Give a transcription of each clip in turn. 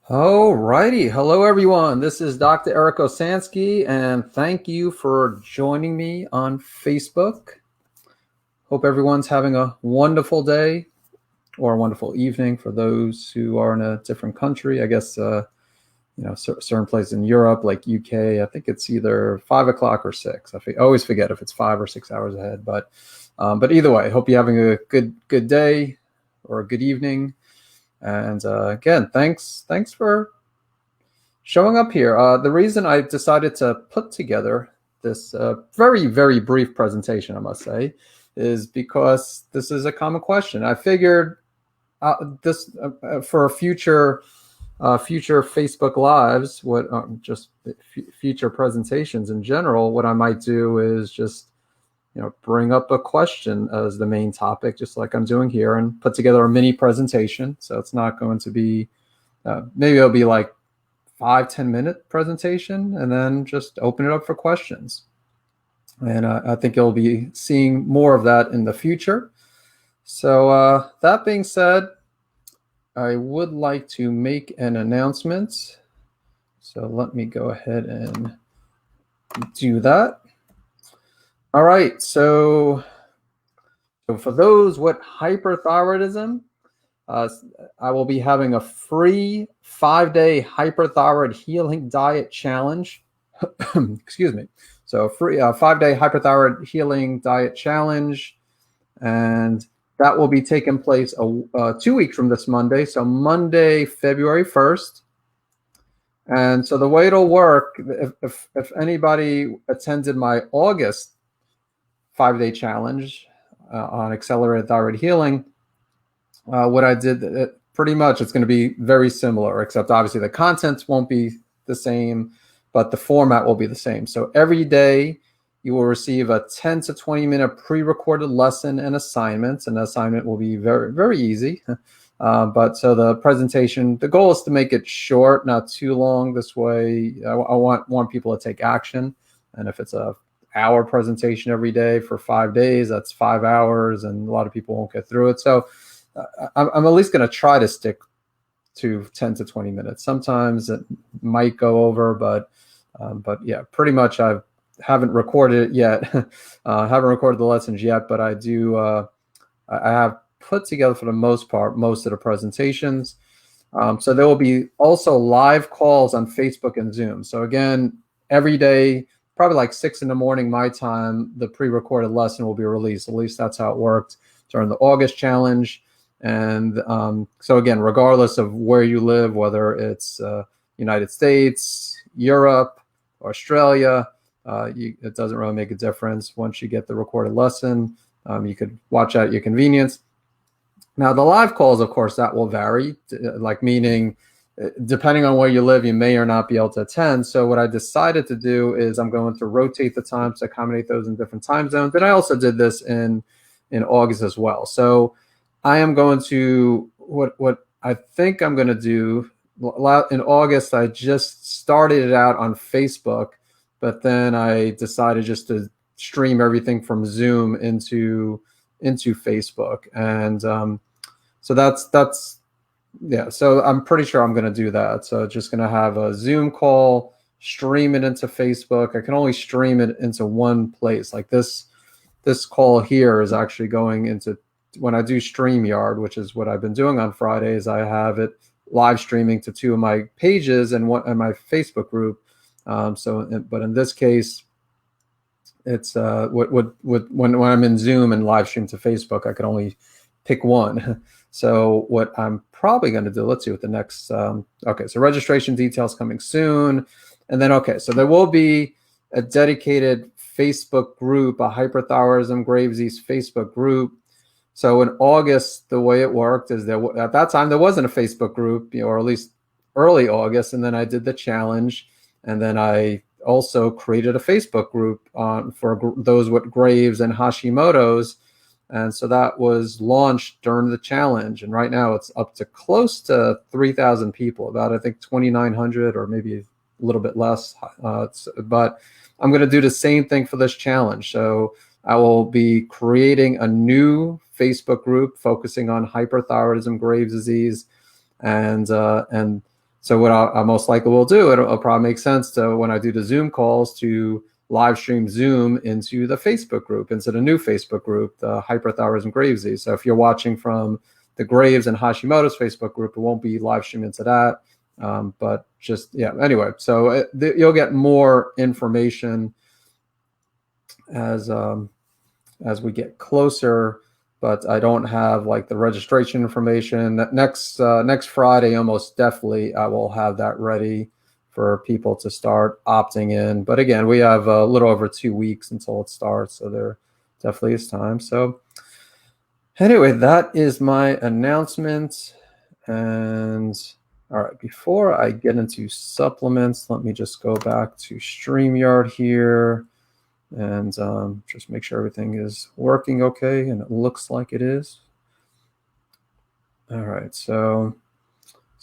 All righty. Hello, everyone. This is Dr. Eric Osansky, and thank you for joining me on Facebook. Hope everyone's having a wonderful day or a wonderful evening for those who are in a different country. I guess, certain places in Europe, like UK, I think it's either 5 o'clock or 6. I always forget if it's 5 or 6 hours ahead, but either way, hope you're having a good day or a good evening. And again, thanks for showing up here. The reason I decided to put together this very, very brief presentation, I must say, is because this is a common question. I figured this for future Facebook Lives, what just future presentations in general, what I might do is just bring up a question as the main topic, just like I'm doing here, and put together a mini presentation. So it's not going to be, maybe it'll be like 5-10 minute presentation, and then just open it up for questions. And I think you'll be seeing more of that in the future. So that being said, I would like to make an announcement. So let me go ahead and do that. All right, so for those with hyperthyroidism, I will be having a free 5-day hyperthyroid healing diet challenge. Excuse me. So free 5-day hyperthyroid healing diet challenge, and that will be taking place 2 weeks from this Monday. So Monday, February 1st. And so the way it'll work, if anybody attended my August 5-day challenge on accelerated thyroid healing, what I did, pretty much it's going to be very similar, except obviously the contents won't be the same, but the format will be the same. So every day you will receive a 10 to 20 minute pre-recorded lesson and assignments, and the assignment will be very, very easy. But so the presentation, the goal is to make it short, not too long. This way I want people to take action. And if it's a hour presentation every day for 5 days, that's 5 hours, and a lot of people won't get through it. So I'm at least going to try to stick to 10 to 20 minutes. Sometimes it might go over, but yeah, pretty much I haven't recorded it yet. Haven't recorded the lessons yet, but I do. I have put together, for the most part, most of the presentations. So there will be also live calls on Facebook and Zoom. So again, every day, probably like 6 in the morning my time, the pre-recorded lesson will be released. At least that's how it worked during the August challenge. And so again, regardless of where you live, whether it's United States, Europe, Australia, it doesn't really make a difference. Once you get the recorded lesson, you could watch at your convenience. Now, the live calls, of course, that will vary, like meaning depending on where you live, you may or not be able to attend. So what I decided to do is I'm going to rotate the times to accommodate those in different time zones. And I also did this in August as well. So I am going to, what I think I'm going to do, in August, I just started it out on Facebook, but then I decided just to stream everything from Zoom into Facebook. And so that's yeah, so I'm pretty sure I'm going to do that. So just going to have a Zoom call, stream it into Facebook. I can only stream it into one place. Like this call here is actually going into, when I do StreamYard, which is what I've been doing on Fridays, I have it live streaming to 2 of my pages and my Facebook group. But in this case, it's when I'm in Zoom and live stream to Facebook, I can only pick one. So what I'm probably going to do, let's see what the next, okay, so registration details coming soon. And then, okay, so there will be a dedicated Facebook group, a hyperthyroidism Graves' disease Facebook group. So in August, the way it worked is that at that time, there wasn't a Facebook group, or at least early August. And then I did the challenge. And then I also created a Facebook group for those with Graves and Hashimoto's. And so that was launched during the challenge. And right now it's up to close to 3,000 people, about, I think, 2,900 or maybe a little bit less. But I'm going to do the same thing for this challenge. So I will be creating a new Facebook group focusing on hyperthyroidism, Graves' disease. And So what I most likely will do, it'll probably make sense to, when I do the Zoom calls, to live stream Zoom into the Facebook group, into the new Facebook group, the Hyperthyroidism Graves disease. So if you're watching from the Graves and Hashimoto's Facebook group, it won't be live streamed into that. But just, yeah, anyway, so you'll get more information as we get closer, but I don't have like the registration information. Next Friday, almost definitely, I will have that ready for people to start opting in. But again, we have a little over 2 weeks until it starts, so there definitely is time. So anyway, that is my announcement. And all right, before I get into supplements, let me just go back to StreamYard here and just make sure everything is working okay, and it looks like it is. All right, so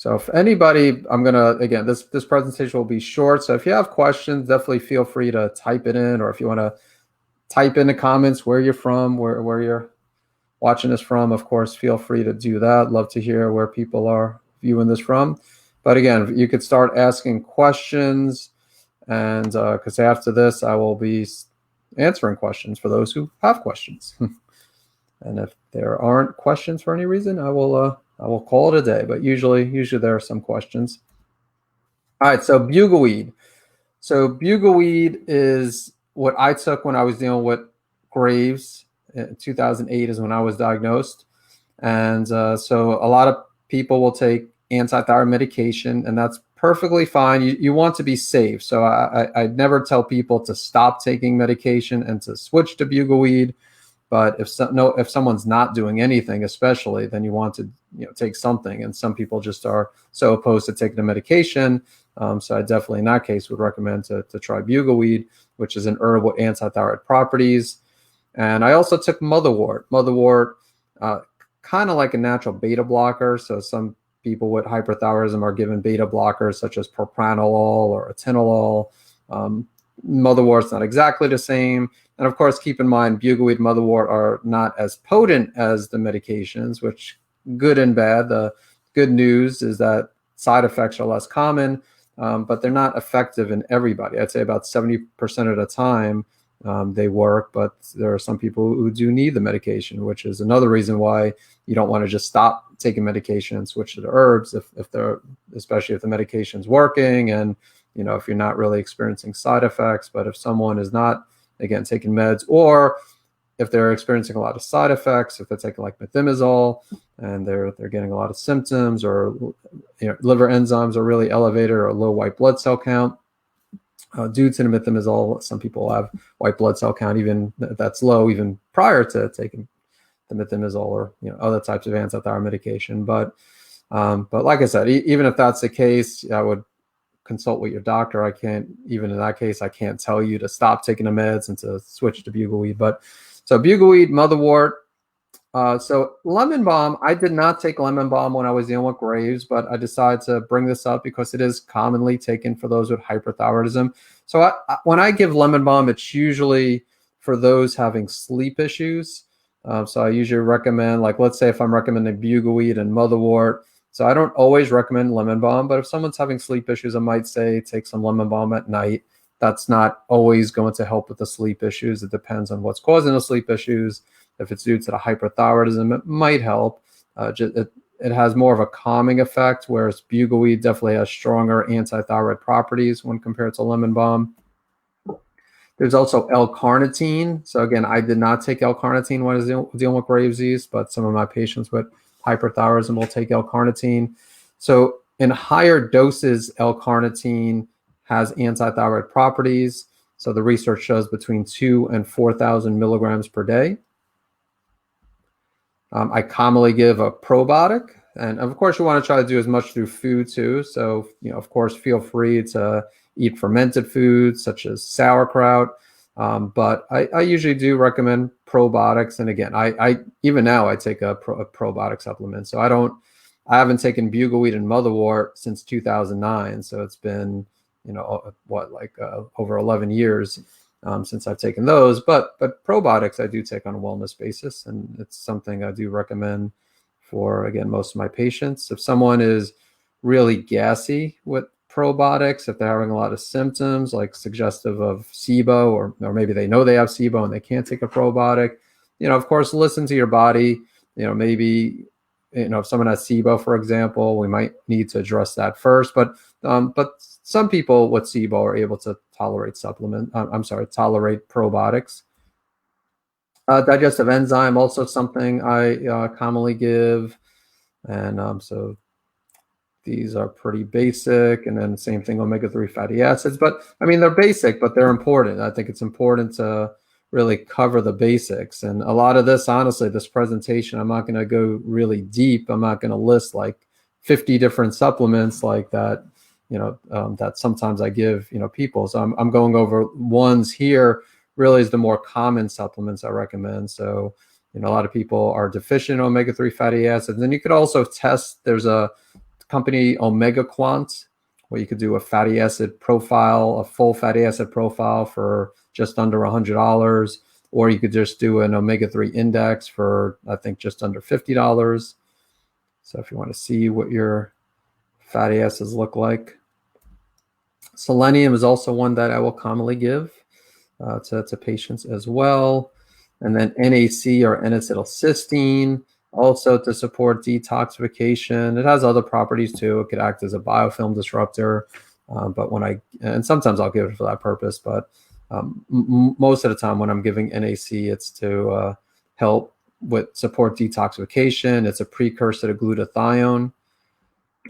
if anybody, I'm gonna, again, this presentation will be short, so if you have questions, definitely feel free to type it in, or if you want to type in the comments where you're from, where you're watching this from, of course, feel free to do that. Love to hear where people are viewing this from. But again, you could start asking questions, and because after this, I will be answering questions for those who have questions. And if there aren't questions for any reason, I will call it a day. But usually there are some questions. All right, so bugleweed. So bugleweed is what I took when I was dealing with Graves. 2008 is when I was diagnosed. And so a lot of people will take antithyroid medication, and that's perfectly fine. You want to be safe. So I never tell people to stop taking medication and to switch to bugleweed. But if someone's not doing anything, especially, then you want to take something. And some people just are so opposed to taking the medication. So I definitely, in that case, would recommend to try bugleweed, which is an herb with antithyroid properties. And I also took motherwort. Motherwort, kind of like a natural beta blocker. So some people with hyperthyroidism are given beta blockers such as propranolol or atenolol. Motherwort's not exactly the same. And of course, keep in mind, bugleweed, motherwort are not as potent as the medications, which good and bad. The good news is that side effects are less common, but they're not effective in everybody. I'd say about 70% of the time they work, but there are some people who do need the medication, which is another reason why you don't want to just stop taking medication and switch to the herbs especially if the medication's working, and if you're not really experiencing side effects. But if someone is not, again, taking meds, or if they're experiencing a lot of side effects, if they're taking like methimazole and they're getting a lot of symptoms, or liver enzymes are really elevated, or low white blood cell count due to the methimazole, some people have white blood cell count even that's low even prior to taking the methimazole or other types of antithyroid medication. But like I said, even if that's the case, I would consult with your doctor. I can't, even in that case, I can't tell you to stop taking the meds and to switch to bugleweed. But so bugleweed, motherwort. So lemon balm, I did not take lemon balm when I was dealing with Graves, but I decided to bring this up because it is commonly taken for those with hyperthyroidism. So when I give lemon balm, it's usually for those having sleep issues. So I usually recommend, like, let's say if I'm recommending bugleweed and motherwort, so I don't always recommend lemon balm, but if someone's having sleep issues, I might say take some lemon balm at night. That's not always going to help with the sleep issues. It depends on what's causing the sleep issues. If it's due to the hyperthyroidism, it might help. It has more of a calming effect, whereas bugleweed definitely has stronger antithyroid properties when compared to lemon balm. There's also L-carnitine. So again, I did not take L-carnitine when I was dealing with Graves' disease, but some of my patients with hyperthyroidism will take L-carnitine. So in higher doses, L-carnitine has antithyroid properties. So the research shows between 2,000 and 4,000 milligrams per day. I commonly give a probiotic, and of course you want to try to do as much through food too. So, of course, feel free to eat fermented foods such as sauerkraut. But I usually do recommend probiotics. And again, I even now I take a probiotic supplement. So I haven't taken bugleweed and motherwort since 2009. So it's been, over 11 years since I've taken those. But probiotics I do take on a wellness basis, and it's something I do recommend for, again, most of my patients. If someone is really gassy with probiotics, if they're having a lot of symptoms like suggestive of SIBO, or maybe they know they have SIBO and they can't take a probiotic, of course, listen to your body. Maybe, if someone has SIBO, for example, we might need to address that first. But some people with SIBO are able to tolerate tolerate probiotics. Digestive enzyme, also something I commonly give. And so these are pretty basic. And then same thing, omega-3 fatty acids. But I mean, they're basic, but they're important. I think it's important to really cover the basics. And a lot of this, honestly, this presentation, I'm not going to go really deep. I'm not going to list like 50 different supplements like that, that sometimes I give, people. So I'm going over ones here, really is the more common supplements I recommend. So, a lot of people are deficient in omega-3 fatty acids. And you could also test, there's a company, Omega Quant, where you could do a fatty acid profile, a full fatty acid profile for just under $100, or you could just do an omega-3 index for, I think, just under $50. So if you want to see what your fatty acids look like. Selenium is also one that I will commonly give to patients as well. And then NAC, or N-acetylcysteine, also to support detoxification. It has other properties too. It could act as a biofilm disruptor. But and sometimes I'll give it for that purpose, but most of the time when I'm giving NAC, it's to help with support detoxification. It's a precursor to glutathione,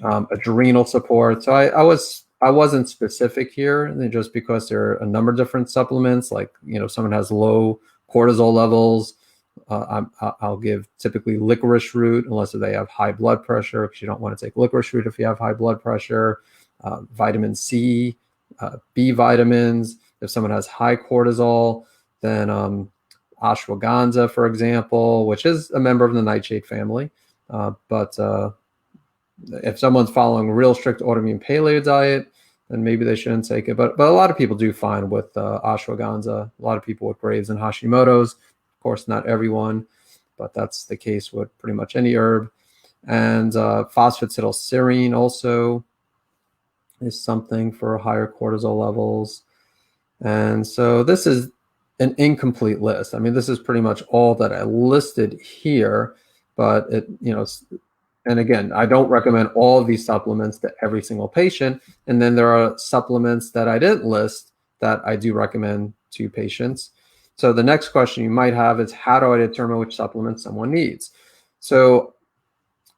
adrenal support. So I wasn't specific here, just because there are a number of different supplements. Like, if someone has low cortisol levels, I'll give typically licorice root, unless they have high blood pressure, because you don't want to take licorice root if you have high blood pressure. Vitamin C, B vitamins. If someone has high cortisol, then ashwagandha, for example, which is a member of the nightshade family. But if someone's following a real strict autoimmune paleo diet, then maybe they shouldn't take it. But a lot of people do fine with ashwagandha. A lot of people with Graves' and Hashimoto's. Of course, not everyone, but that's the case with pretty much any herb. And phosphatidylserine also is something for higher cortisol levels. And so this is an incomplete list. I mean, this is pretty much all that I listed here, but and again, I don't recommend all of these supplements to every single patient. And then there are supplements that I didn't list that I do recommend to patients. So the next question you might have is, how do I determine which supplements someone needs? So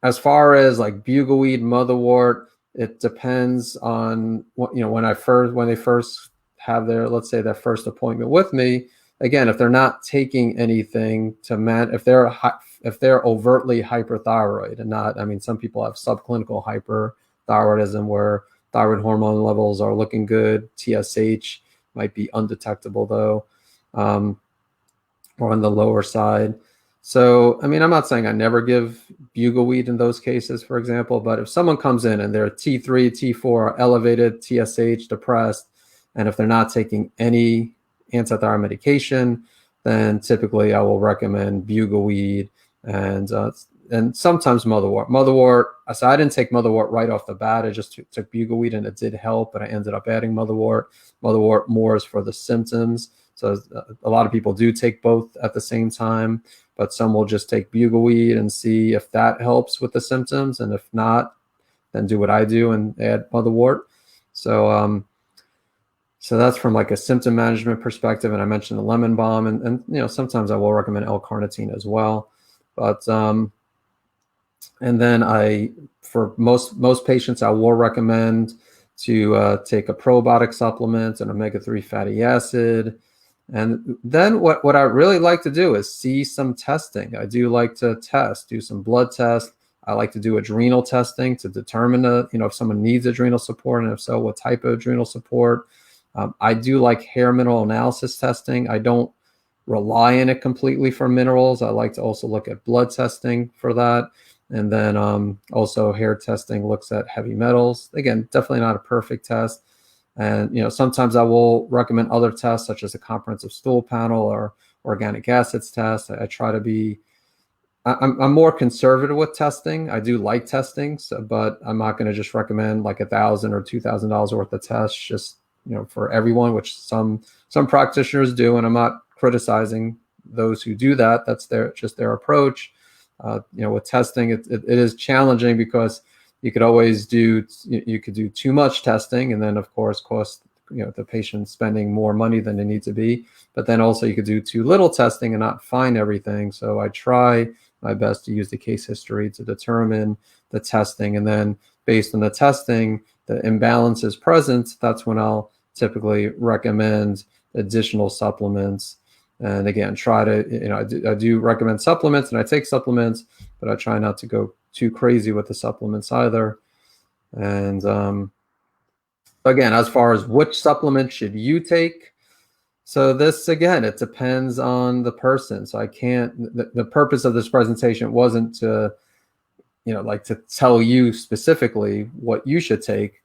as far as like bugleweed, motherwort, it depends on what, when they first have their, let's say, their first appointment with me. Again, if they're not taking anything if they're overtly hyperthyroid and not, I mean, some people have subclinical hyperthyroidism where thyroid hormone levels are looking good. TSH might be undetectable though, or on the lower side. So, I mean, I'm not saying I never give bugleweed in those cases, for example, but if someone comes in and their T3, T4 are elevated, TSH depressed, and if they're not taking any antithyroid medication, then typically I will recommend bugleweed and sometimes motherwort. Motherwort, so I didn't take motherwort right off the bat. I just took bugleweed and it did help, but I ended up adding motherwort. Motherwort more is for the symptoms. So a lot of people do take both at the same time, but some will just take bugleweed and see if that helps with the symptoms. And if not, then do what I do and add motherwort. So that's from like a symptom management perspective. And I mentioned the lemon balm, and sometimes I will recommend L-carnitine as well. But and then for most patients, I will recommend to take a probiotic supplement, an omega-3 fatty acid. And then what I really like to do is see some testing. I do like to do some blood tests. I like to do adrenal testing to determine if someone needs adrenal support, and if so, what type of adrenal support. I do like hair mineral analysis testing. I don't rely on it completely for minerals. I like to also look at blood testing for that. And then also hair testing looks at heavy metals. Again, definitely not a perfect test. And sometimes I will recommend other tests such as a comprehensive stool panel or organic acids test. I try to be, I'm more conservative with testing. I do like testing, but I'm not going to just recommend like $1,000 or $2,000 worth of tests just, for everyone, which some practitioners do, and I'm not criticizing those who do that. That's just their approach. With testing, it is challenging because you could do too much testing, and then of course cost the patient spending more money than they need to be. But then also you could do too little testing and not find everything. So I try my best to use the case history to determine the testing, and then based on the testing, the imbalance is present. That's when I'll typically recommend additional supplements. And again, try to, I do recommend supplements, and I take supplements, but I try not to go too crazy with the supplements either. And again, as far as which supplement should you take, so this, again, it depends on the person. So I can't, the purpose of this presentation wasn't to, like to tell you specifically what you should take,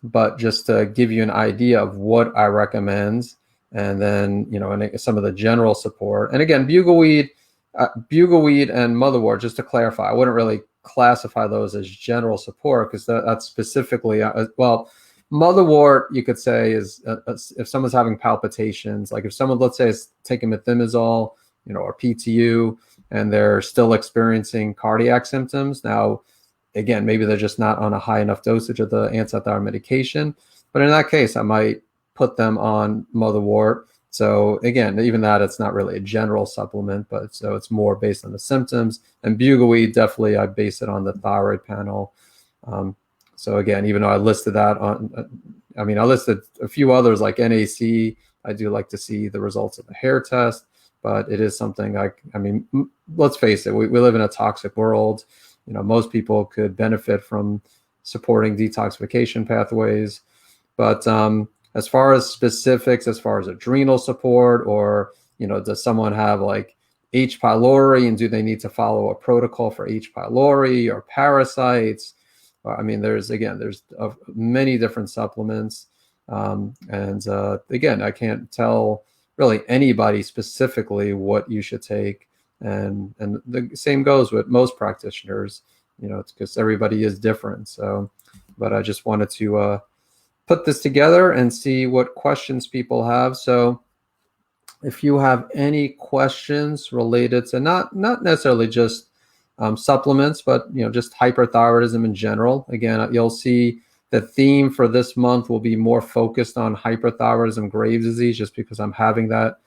but just to give you an idea of what I recommend. And then, and some of the general support. And again, bugleweed and motherwort, just to clarify, I wouldn't really classify those as general support, because that's specifically, well, motherwort, you could say, is if someone's having palpitations, like if someone, let's say, is taking methimazole, or PTU, and they're still experiencing cardiac symptoms. Now, again, maybe they're just not on a high enough dosage of the antithyroid medication. But in that case, I might put them on motherwort. So again, even that, it's not really a general supplement, but so it's more based on the symptoms. And bugleweed, definitely, I base it on the thyroid panel. So again, even though I listed that I listed a few others like NAC. I do like to see the results of the hair test, but it is something let's face it, we live in a toxic world. Most people could benefit from supporting detoxification pathways. But as far as specifics, as far as adrenal support, or, does someone have like H. pylori, and do they need to follow a protocol for H. pylori or parasites? There's many different supplements. Again, I can't tell really anybody specifically what you should take. And the same goes with most practitioners, it's because everybody is different. So, but I just wanted to put this together and see what questions people have. So if you have any questions related to not necessarily just supplements, but just hyperthyroidism in general, again, you'll see the theme for this month will be more focused on hyperthyroidism, Graves' disease, just because I'm having that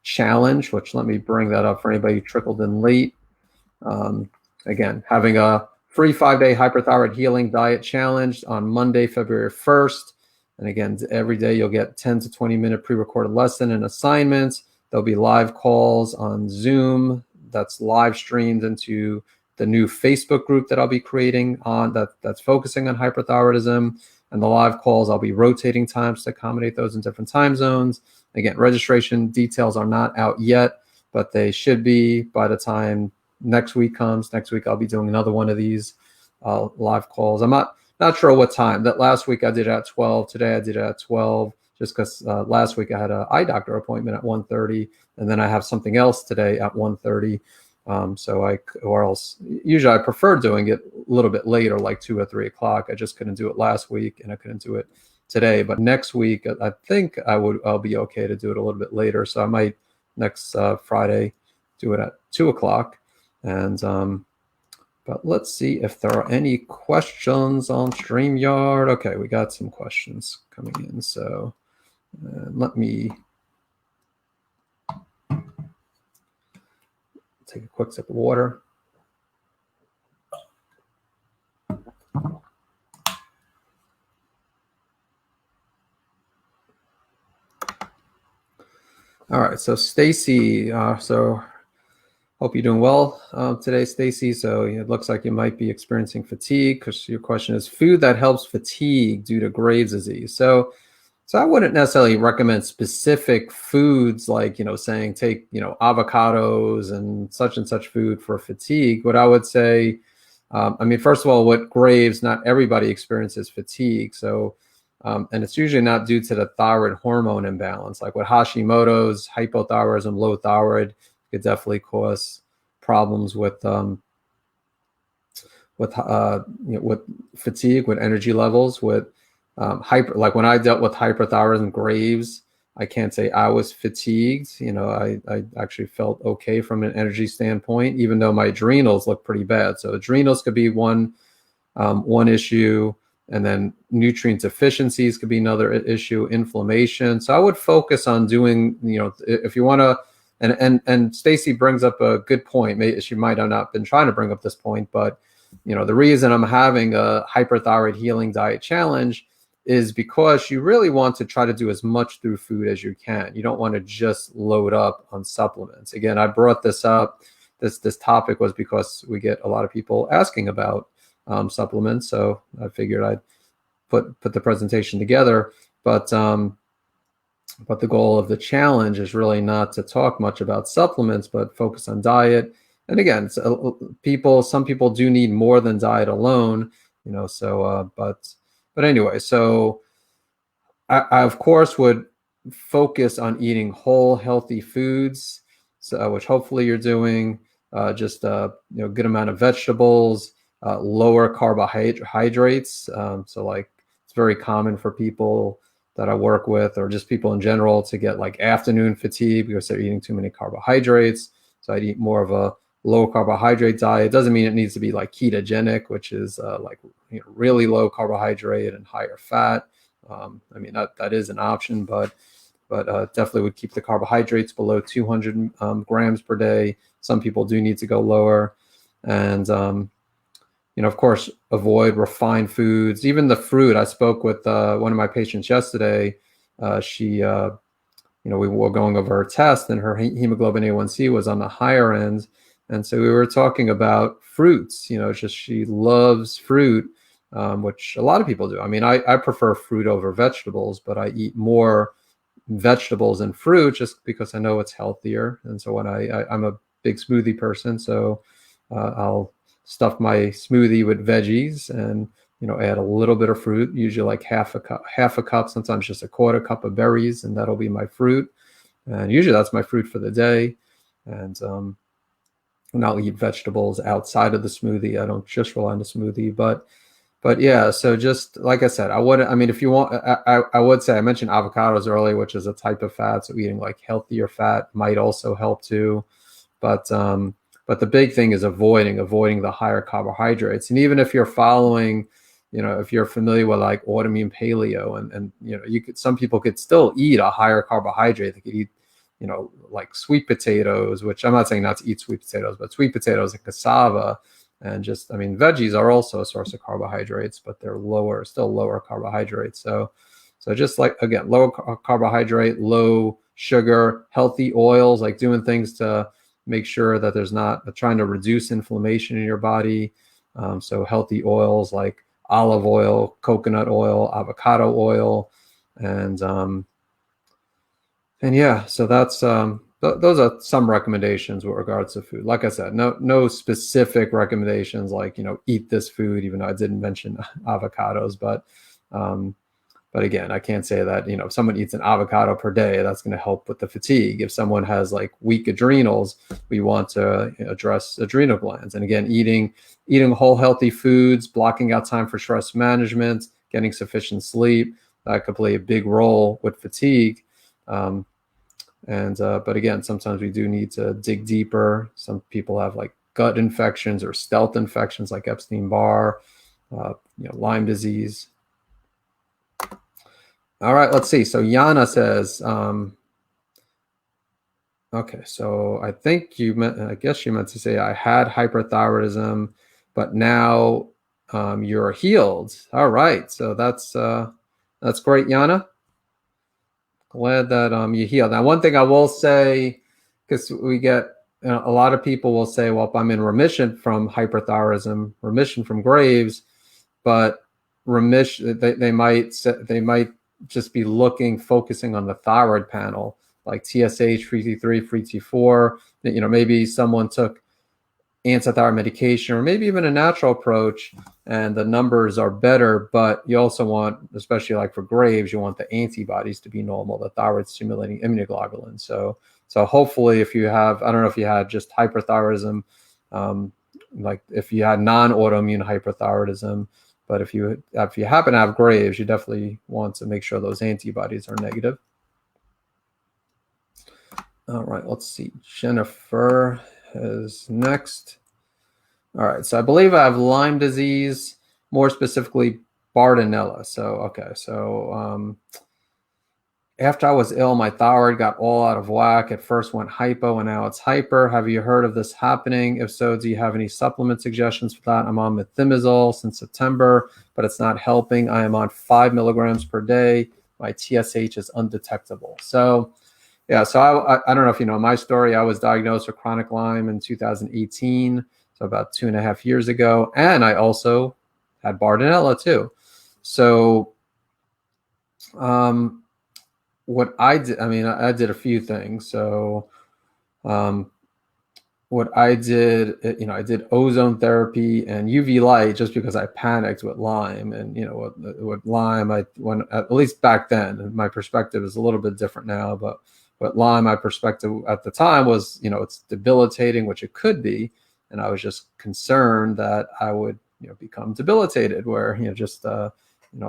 challenge, which, let me bring that up for anybody who trickled in late. Again, having a free 5-day hyperthyroid healing diet challenge on Monday, February 1st. And again, every day you'll get 10 to 20 minute pre-recorded lesson and assignments. There'll be live calls on Zoom that's live streamed into the new Facebook group that I'll be creating that's focusing on hyperthyroidism. And the live calls, I'll be rotating times to accommodate those in different time zones. Again, registration details are not out yet, but they should be by the time next week comes. Next week, I'll be doing another one of these live calls. I'm not sure what time. That last week I did it at 12. Today I did it at 12, just because last week I had an eye doctor appointment at 1:30, and then I have something else today at 1:30. Usually I prefer doing it a little bit later, like 2 or 3 o'clock. I just couldn't do it last week, and I couldn't do it today. But next week, I think I'll be okay to do it a little bit later. So I might next Friday do it at 2 o'clock. And but let's see if there are any questions on StreamYard. Okay, we got some questions coming in. So let me take a quick sip of water. All right, so Stacy, so hope you're doing well today, Stacy. So it looks like you might be experiencing fatigue, because your question is food that helps fatigue due to Graves' disease. So I wouldn't necessarily recommend specific foods like, saying take, avocados and such food for fatigue. What I would say, first of all, with Graves, not everybody experiences fatigue. So, and it's usually not due to the thyroid hormone imbalance. Like with Hashimoto's, hypothyroidism, low thyroid could definitely cause problems with with fatigue, with energy levels, with like when I dealt with hyperthyroidism, Graves, I can't say I was fatigued. I actually felt okay from an energy standpoint, even though my adrenals look pretty bad. So adrenals could be one issue, and then nutrient deficiencies could be another issue, inflammation. So I would focus on doing, if you want to, and Stacy brings up a good point. Maybe she might have not been trying to bring up this point, but the reason I'm having a hyperthyroid healing diet challenge is because you really want to try to do as much through food as you can. You don't want to just load up on supplements. Again, I brought this up. This topic was because we get a lot of people asking about supplements, so I figured I'd put the presentation together. But the goal of the challenge is really not to talk much about supplements, but focus on diet. And again, some people do need more than diet alone, but anyway, so I of course would focus on eating whole, healthy foods, which hopefully you're doing. Just good amount of vegetables, lower carbohydrates. So like it's very common for people that I work with, or just people in general, to get like afternoon fatigue because they're eating too many carbohydrates. So I'd eat more of a low carbohydrate diet. Doesn't mean it needs to be like ketogenic, which is really low carbohydrate and higher fat. That is an option, but definitely would keep the carbohydrates below 200 grams per day. Some people do need to go lower, and of course, avoid refined foods. Even the fruit. I spoke with one of my patients yesterday. She, we were going over her test, and her hemoglobin A1C was on the higher end. And so we were talking about fruits. Just she loves fruit, which a lot of people do. I prefer fruit over vegetables, but I eat more vegetables and fruit just because I know it's healthier. And so when I'm a big smoothie person, so I'll stuff my smoothie with veggies and add a little bit of fruit, usually like half a cup, sometimes just a quarter cup of berries, and that'll be my fruit. And usually that's my fruit for the day. And I'll eat vegetables outside of the smoothie. I don't just rely on the smoothie, but yeah. So just like I said, if you want, I would say, I mentioned avocados earlier, which is a type of fat. So eating like healthier fat might also help too. But the big thing is avoiding the higher carbohydrates. And even if you're following, if you're familiar with like autoimmune paleo, and some people could still eat a higher carbohydrate. They could eat, like sweet potatoes, which I'm not saying not to eat sweet potatoes, but sweet potatoes and cassava, and just, veggies are also a source of carbohydrates, but they're still lower carbohydrates. So just like, again, low carbohydrate, low sugar, healthy oils, like doing things to make sure that there's not trying to reduce inflammation in your body. So healthy oils like olive oil, coconut oil, avocado oil, and yeah, so that's those are some recommendations with regards to food. Like I said, no specific recommendations like eat this food, even though I didn't mention avocados, but again, I can't say that if someone eats an avocado per day, that's going to help with the fatigue. If someone has like weak adrenals, we want to address adrenal glands. And again, eating whole healthy foods, blocking out time for stress management, getting sufficient sleep, that could play a big role with fatigue. But again, sometimes we do need to dig deeper. Some people have like gut infections or stealth infections like Epstein-Barr, Lyme disease. All right, let's see. So Yana says, okay, so I guess you meant to say I had hyperthyroidism, but now you're healed. All right, so that's great, Yana. Glad that you healed. Now, one thing I will say, because we get a lot of people will say, well, if I'm in remission from hyperthyroidism, remission from Graves, but remission, they might just be focusing on the thyroid panel, like TSH, free T3, free T4. Maybe someone took antithyroid medication, or maybe even a natural approach, and the numbers are better, but you also want, especially like for Graves, you want the antibodies to be normal, the thyroid stimulating immunoglobulin. So So hopefully if you have, I don't know if you had just hyperthyroidism, like if you had non-autoimmune hyperthyroidism, but if you happen to have Graves, you definitely want to make sure those antibodies are negative. All right, let's see. Jennifer is next. All right, so I believe I have Lyme disease, more specifically Bartonella. So, okay, so after I was ill, my thyroid got all out of whack. It first went hypo and now it's hyper. Have you heard of this happening? If so, do you have any supplement suggestions for that? I'm on methimazole since September, but it's not helping. I am on 5 milligrams per day. My TSH is undetectable. So, yeah, so I don't know if you know my story. I was diagnosed with chronic Lyme in 2018, so about 2.5 years ago. And I also had Bartonella too. So, what I did, I did a few things. So, what I did, I did ozone therapy and UV light just because I panicked with Lyme. And, with Lyme, at least back then, my perspective is a little bit different now, but with Lyme, my perspective at the time was, it's debilitating, which it could be. And I was just concerned that I would, become debilitated where, just,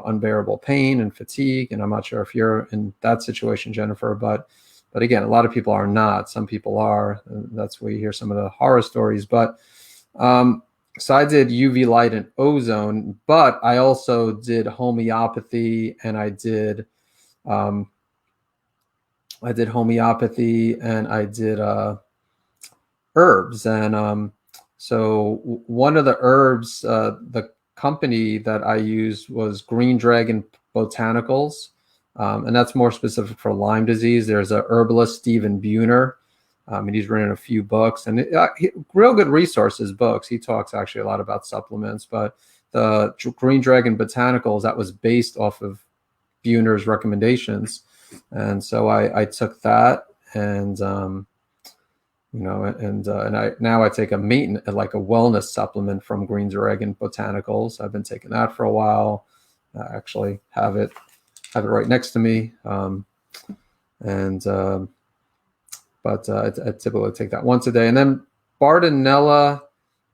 unbearable pain and fatigue. And I'm not sure if you're in that situation, Jennifer, but again, a lot of people are not. Some people are. And that's where you hear some of the horror stories. But so I did UV light and ozone, but I also did homeopathy, and I did homeopathy, and I did herbs. And so one of the herbs, the company that I used was Green Dragon Botanicals. And that's more specific for Lyme disease. There's a herbalist, Stephen Buhner, and he's written a few books, and real good resources books. He talks actually a lot about supplements, but the Green Dragon Botanicals, that was based off of Buhner's recommendations. And so I took that, and I take a maintenance, like a wellness supplement from Green Dragon Botanicals. I've been taking that for a while. I actually have it right next to me. But I typically take that once a day. And then Bartonella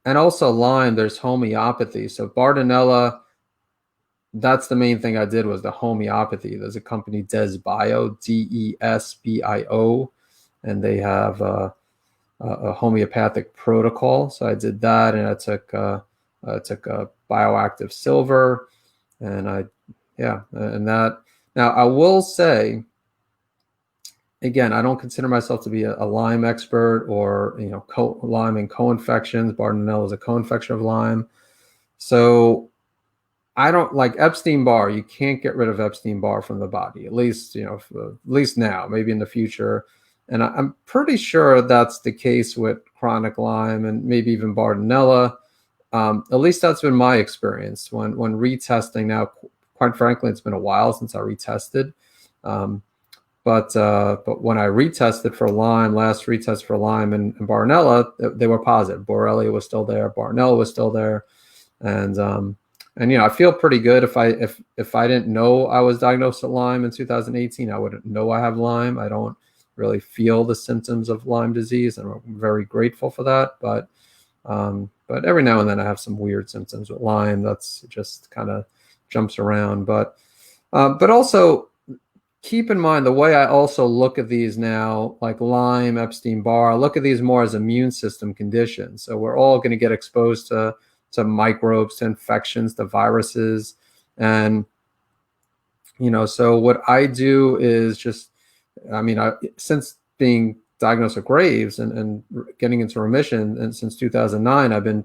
and also Lyme, there's homeopathy. So Bartonella, that's the main thing I did was the homeopathy. There's a company, Desbio, Desbio, and they have a homeopathic protocol. So I did that, and I took a bioactive silver, and and that. Now, I will say, again, I don't consider myself to be a Lyme expert or, Lyme and co-infections. Bartonella is a co-infection of Lyme. So I don't like Epstein-Barr. You can't get rid of Epstein-Barr from the body, at least, at least now, maybe in the future. And I'm pretty sure that's the case with chronic Lyme and maybe even Bartonella. At least that's been my experience when retesting. Now, quite frankly, it's been a while since I retested. But when I retested for Lyme, last retest for Lyme and Bartonella, they were positive. Borrelia was still there. Bartonella was still there. And I feel pretty good. If I didn't know I was diagnosed with Lyme in 2018, I wouldn't know I have Lyme. I don't really feel the symptoms of Lyme disease, and I'm very grateful for that. But every now and then I have some weird symptoms with Lyme. That's just kind of jumps around. But also keep in mind the way I also look at these now, like Lyme, Epstein-Barr, I look at these more as immune system conditions. So we're all going to get exposed to microbes, to infections, to viruses. And, so what I do is just, since being diagnosed with Graves and getting into remission, and since 2009, I've been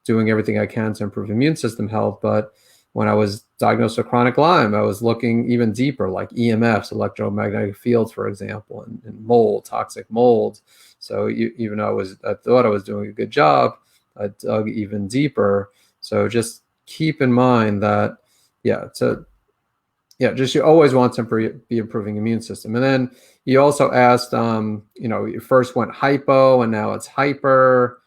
doing everything I can to improve immune system health. But when I was diagnosed with chronic Lyme, I was looking even deeper, like EMFs, electromagnetic fields, for example, and mold, toxic mold. So even though I thought I was doing a good job, I dug even deeper. So just keep in mind that, just you always want to be improving immune system. And then you also asked, you first went hypo and now it's hyper.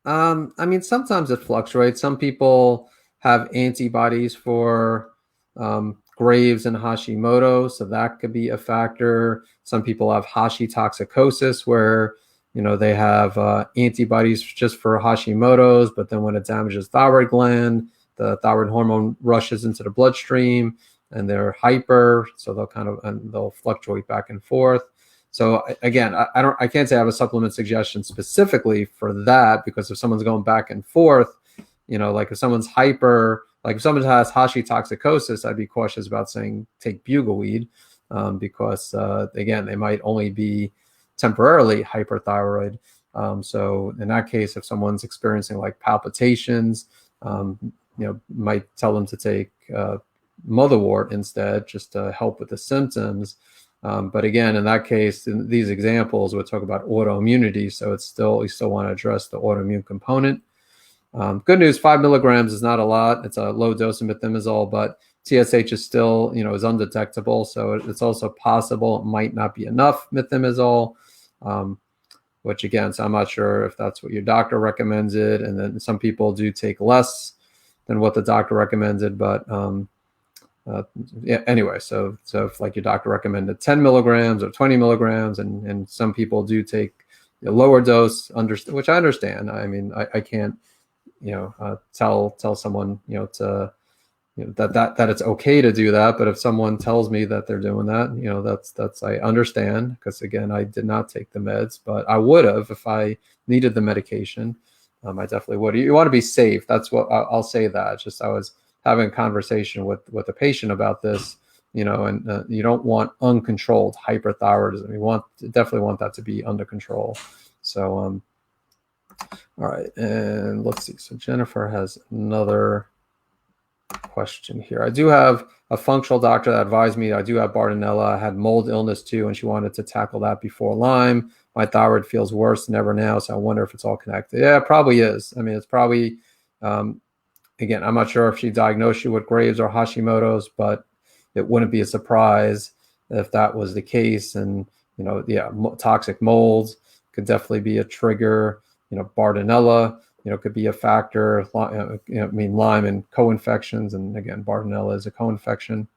Sometimes it fluctuates. Some people have antibodies for Graves and Hashimoto, so that could be a factor. Some people have Hashitoxicosis, where they have antibodies just for Hashimoto's, but then when it damages thyroid gland, the thyroid hormone rushes into the bloodstream, and they're hyper, so they'll fluctuate back and forth. So again, I can't say I have a supplement suggestion specifically for that, because if someone's going back and forth, like if someone's hyper, like if someone has Hashitoxicosis, I'd be cautious about saying take bugleweed, because again, they might only be temporarily hyperthyroid. So in that case, if someone's experiencing like palpitations, might tell them to take motherwort instead, just to help with the symptoms. But again, in that case, in these examples, we'll talk about autoimmunity. So you still want to address the autoimmune component. Good news, 5 milligrams is not a lot. It's a low dose of methimazole, but TSH is still, is undetectable. So it's also possible it might not be enough methimazole, which again, so I'm not sure if that's what your doctor recommended. And then some people do take less than what the doctor recommended, but yeah, anyway, so if like your doctor recommended 10 milligrams or 20 milligrams, and some people do take a lower dose, which I understand. I mean, I can't, tell someone, to, that it's okay to do that. But if someone tells me that they're doing that, that's I understand, because again, I did not take the meds, but I would have if I needed the medication. I definitely would. You want to be safe. That's what I'll say. That just, I was having a conversation with a patient about this, and you don't want uncontrolled hyperthyroidism. You definitely want that to be under control. So, all right, and let's see. So Jennifer has another question here. I do have a functional doctor that advised me I do have Bartonella. I had mold illness too, and she wanted to tackle that before Lyme. My thyroid feels worse than ever now, so I wonder if it's all connected. Yeah, it probably is. I mean, it's probably, again, I'm not sure if she diagnosed you with Graves or Hashimoto's, but it wouldn't be a surprise if that was the case. And, toxic molds could definitely be a trigger. Bartonella, could be a factor. Lyme and co-infections. And again, Bartonella is a co-infection.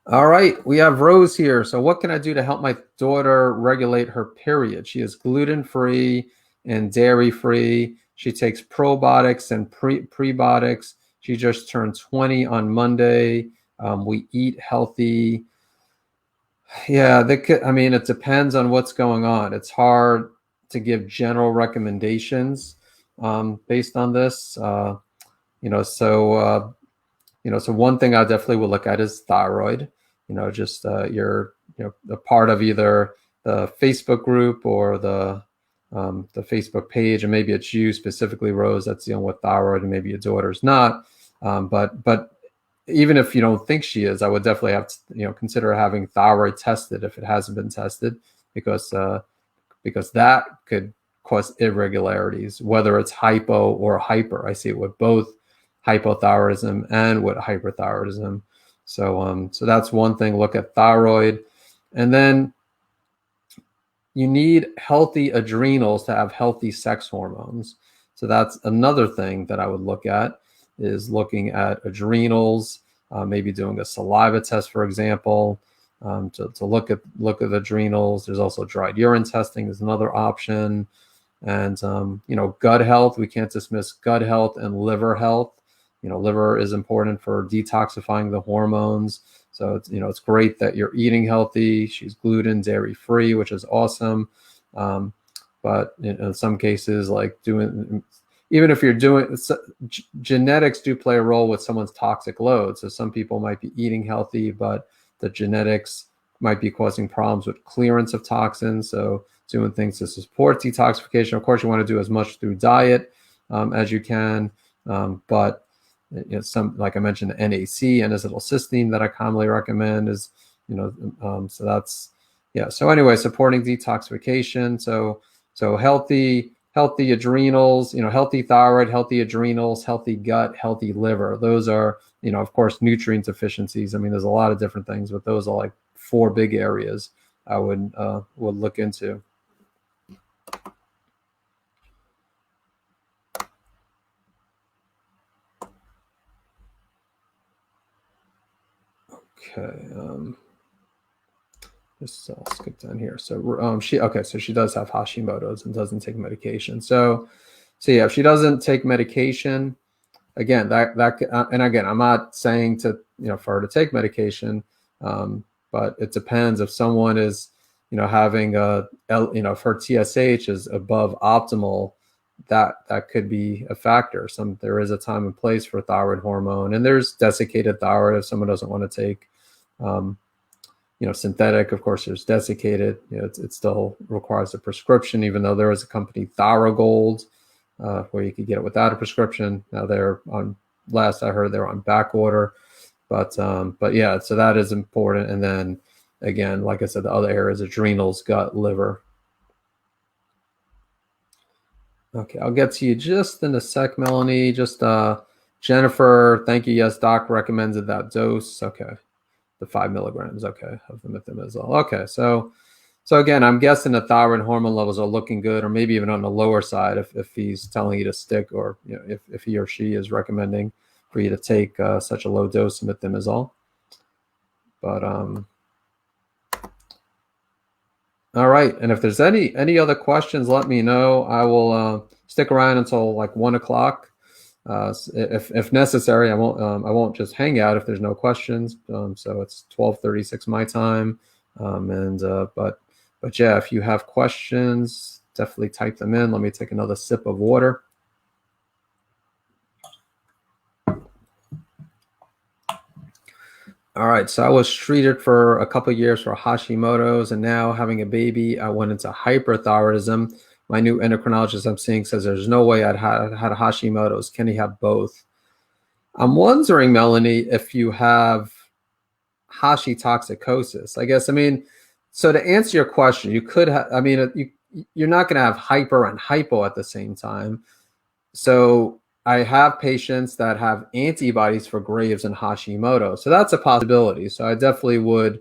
All right, we have Rose here. So what can I do to help my daughter regulate her period? She is gluten-free and dairy-free. She takes probiotics and prebiotics. She just turned 20 on Monday. We eat healthy. Yeah, it depends on what's going on. It's hard to give general recommendations based on this. So one thing I definitely would look at is thyroid. You're a part of either the Facebook group or the Facebook page, and maybe it's you specifically, Rose, that's dealing with thyroid, and maybe your daughter's not. But even if you don't think she is, I would definitely have to consider having thyroid tested if it hasn't been tested, because that could cause irregularities, whether it's hypo or hyper. I see it with both hypothyroidism and with hyperthyroidism. So that's one thing. Look at thyroid. And then you need healthy adrenals to have healthy sex hormones. So that's another thing that I would look at, is looking at adrenals, maybe doing a saliva test, for example, to look at adrenals. There's also dried urine testing is another option. And, gut health, we can't dismiss gut health and liver health. Liver is important for detoxifying the hormones. So it's great that you're eating healthy. She's gluten, dairy free, which is awesome. But in some cases, like even if you're doing, genetics do play a role with someone's toxic load. So some people might be eating healthy, but the genetics might be causing problems with clearance of toxins. So doing things to support detoxification. Of course, you want to do as much through diet as you can. But some, like I mentioned, the NAC, N-acetylcysteine, that I commonly recommend is, so that's, yeah. So anyway, supporting detoxification. So healthy adrenals, healthy thyroid, healthy adrenals, healthy gut, healthy liver. Those are, of course, nutrient deficiencies. I mean, there's a lot of different things, but those are like 4 big areas I would look into. Okay. Just I'll skip down here. So so she does have Hashimoto's and doesn't take medication. So yeah, if she doesn't take medication, again, and again, I'm not saying to, for her to take medication, but it depends. If someone is, having if her TSH is above optimal, that could be a factor. There is a time and place for thyroid hormone, and there's desiccated thyroid if someone doesn't want to take, synthetic. Of course, there's desiccated. It still requires a prescription, even though there is a company, Thyrogold, where you could get it without a prescription. Now they're on. Last I heard, they're on back order, but yeah. So that is important. And then again, like I said, the other areas: adrenals, gut, liver. Okay, I'll get to you just in a sec, Melanie. Just Jennifer, thank you. Yes, doc recommended that dose. Okay, the 5 milligrams. Okay, of the methimazole. Okay, so again, I'm guessing the thyroid hormone levels are looking good, or maybe even on the lower side if he's telling you to stick, or if he or she is recommending for you to take such a low dose of methimazole. But all right, and if there's any other questions, let me know. I will stick around until like 1 o'clock. If necessary, I won't just hang out if there's no questions. So it's 12:36 my time, but yeah, if you have questions, definitely type them in. Let me take another sip of water. All right, so I was treated for a couple of years for Hashimoto's, and now having a baby, I went into hyperthyroidism. My new endocrinologist I'm seeing says there's no way I'd had a Hashimoto's. Can he have both? I'm wondering, Melanie, if you have Hashitoxicosis. I guess, so to answer your question, you could have, you're not going to have hyper and hypo at the same time. So I have patients that have antibodies for Graves and Hashimoto. So that's a possibility. So I definitely would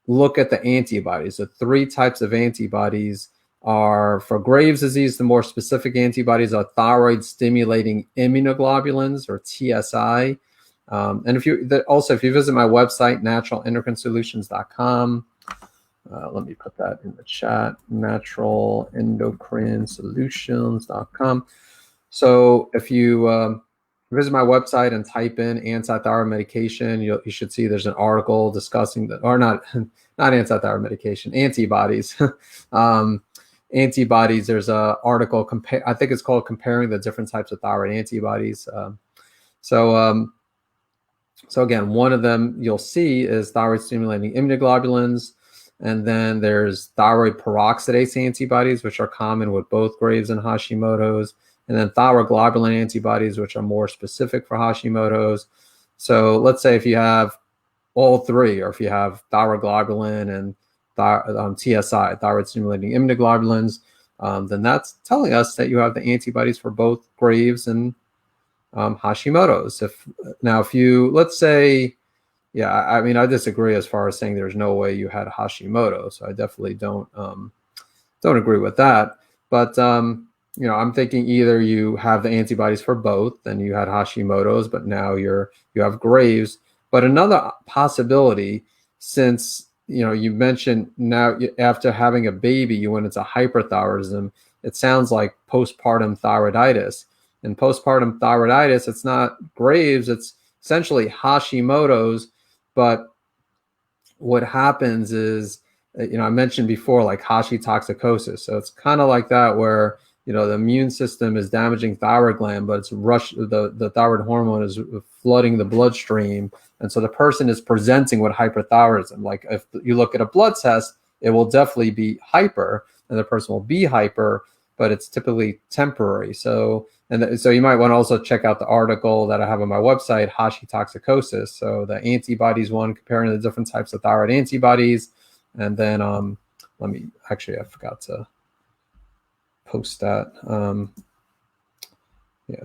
look at the antibodies. The 3 types of antibodies are for Graves' disease. The more specific antibodies are thyroid stimulating immunoglobulins, or TSI. And if you visit my website, naturalendocrinesolutions.com, let me put that in the chat, naturalendocrinesolutions.com. So if you visit my website and type in anti-thyroid medication, you should see there's an article discussing that, or not anti-thyroid medication, antibodies. Antibodies, there's an article, I think it's called Comparing the Different Types of Thyroid Antibodies. So again, one of them you'll see is thyroid stimulating immunoglobulins. And then there's thyroid peroxidase antibodies, which are common with both Graves and Hashimoto's. And then thyroid globulin antibodies, which are more specific for Hashimoto's. So let's say if you have all 3, or if you have thyroid globulin and TSI, thyroid stimulating immunoglobulins, then that's telling us that you have the antibodies for both Graves and Hashimoto's. If you, let's say, yeah, I disagree as far as saying there's no way you had Hashimoto. So I definitely don't agree with that. But I'm thinking either you have the antibodies for both and you had Hashimoto's, but now you have Graves. But another possibility, since you mentioned now after having a baby you went into hyperthyroidism, it sounds like postpartum thyroiditis. And postpartum thyroiditis, it's not Graves, it's essentially Hashimoto's. But what happens is, I mentioned before, like Hashitoxicosis. So it's kind of like that, where the immune system is damaging thyroid gland, but it's the thyroid hormone is flooding the bloodstream. And so the person is presenting with hyperthyroidism. Like if you look at a blood test, it will definitely be hyper, and the person will be hyper, but it's typically temporary. So you might want to also check out the article that I have on my website, Hashitoxicosis. So the antibodies one, comparing the different types of thyroid antibodies. And then I forgot to post that.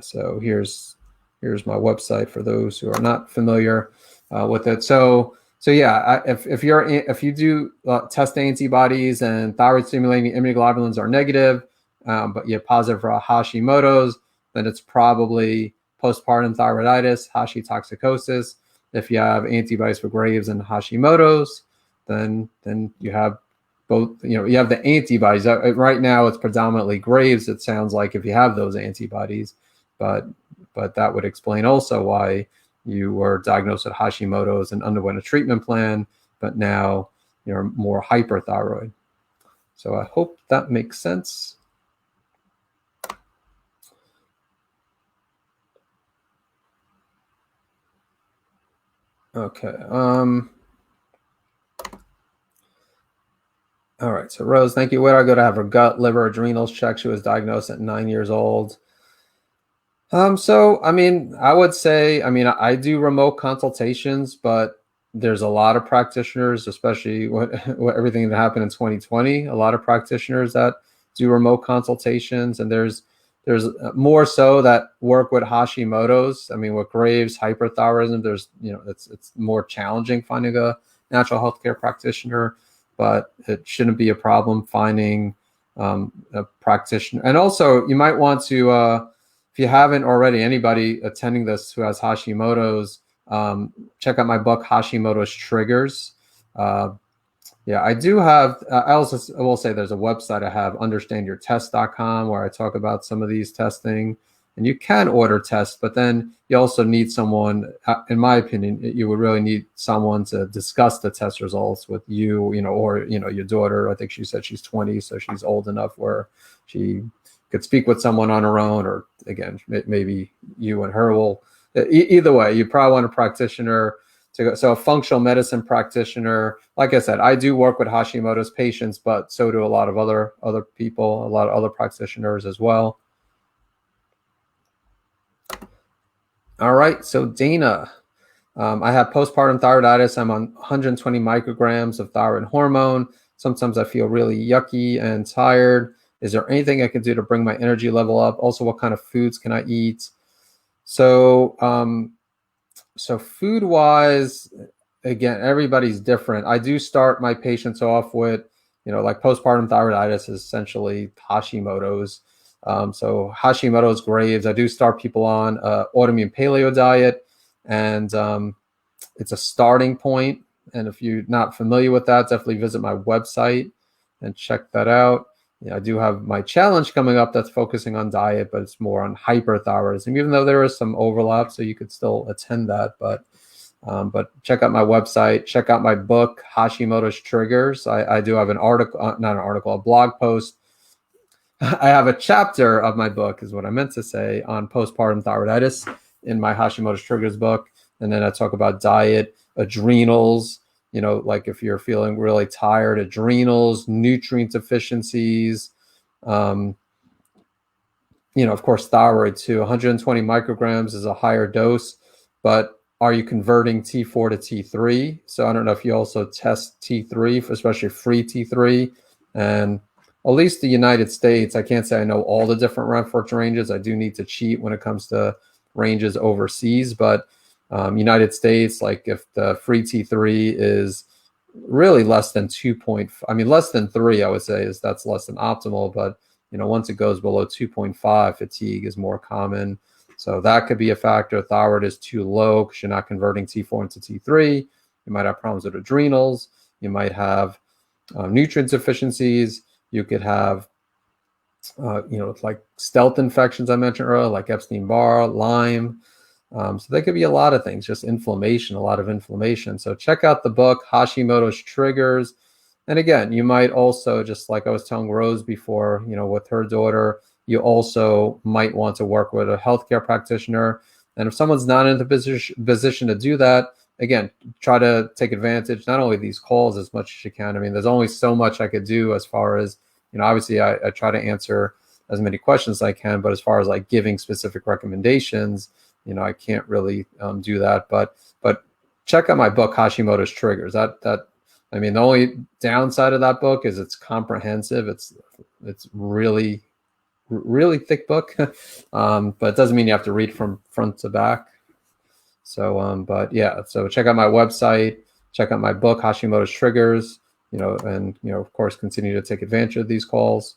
So here's my website for those who are not familiar with it. So yeah, if you do test antibodies and thyroid stimulating immunoglobulins are negative, but you're positive for Hashimoto's, then it's probably postpartum thyroiditis, Hashitoxicosis. if you have antibodies for Graves and Hashimoto's, then you have both. You have the antibodies. Right now, it's predominantly Graves. It sounds like if you have those antibodies, but that would explain also why you were diagnosed with Hashimoto's and underwent a treatment plan, but now you're more hyperthyroid. So I hope that makes sense. Okay. All right. So Rose, thank you. Where do I go to have her gut, liver, adrenals checked? She was diagnosed at 9 years old. So, I mean, I would say, I do remote consultations, but there's a lot of practitioners, especially what everything that happened in 2020, a lot of practitioners that do remote consultations, and there's more so that work with Hashimoto's. I mean, with Graves, hyperthyroidism, there's, it's more challenging finding a natural healthcare practitioner, but it shouldn't be a problem finding a practitioner. And also, you might want to, if you haven't already, anybody attending this who has Hashimoto's, check out my book, Hashimoto's Triggers. Yeah, I do have, I also will say there's a website I have, understandyourtest.com, where I talk about some of these testing. And you can order tests, but then you also need someone, in my opinion, you would really need someone to discuss the test results with you, or, your daughter. I think she said she's 20, so she's old enough where she could speak with someone on her own, or again, maybe you and her will, either way, you probably want a practitioner to go. So a functional medicine practitioner, like I said, I do work with Hashimoto's patients, but so do a lot of other people, a lot of other practitioners as well. All right, so Dana, I have postpartum thyroiditis. I'm on 120 micrograms of thyroid hormone. Sometimes I feel really yucky and tired. Is there anything I can do to bring my energy level up? Also, what kind of foods can I eat? So, so food-wise, again, everybody's different. I do start my patients off with, like postpartum thyroiditis is essentially Hashimoto's. So Hashimoto's, Graves, I do start people on autoimmune paleo diet, and it's a starting point. And if you're not familiar with that, definitely visit my website and check that out. I do have my challenge coming up that's focusing on diet, but it's more on hyperthyroidism, even though there is some overlap, so you could still attend that. But check out my website, check out my book, Hashimoto's Triggers. I do have an article, not an article, a blog post. I have a chapter of my book, is what I meant to say, on postpartum thyroiditis in my Hashimoto's Triggers book. And then I talk about diet, adrenals, like if you're feeling really tired, adrenals, nutrient deficiencies, of course, thyroid too. 120 micrograms is a higher dose, but are you converting T4 to T3? So I don't know if you also test T3, especially free T3. And at least the United States, I can't say I know all the different reference ranges. I do need to cheat when it comes to ranges overseas, but United States, like if the free T3 is really less than 2.5, less than 3, I would say that's less than optimal. But, once it goes below 2.5, fatigue is more common. So that could be a factor. Thyroid is too low because you're not converting T4 into T3. You might have problems with adrenals. You might have nutrient deficiencies. You could have, like stealth infections I mentioned earlier, like Epstein-Barr, Lyme. So there could be a lot of things, just inflammation, a lot of inflammation. So check out the book, Hashimoto's Triggers. And again, you might also, just like I was telling Rose before, with her daughter, you also might want to work with a healthcare practitioner. And if someone's not in the position to do that, again, try to take advantage, not only these calls as much as you can. There's only so much I could do as far as, obviously I try to answer as many questions as I can, but as far as like giving specific recommendations, I can't really do that. But check out my book, Hashimoto's Triggers. The only downside of that book is it's comprehensive. It's really, really thick book, but it doesn't mean you have to read from front to back. So, but yeah, so check out my website, check out my book, Hashimoto's Triggers, and, of course, continue to take advantage of these calls.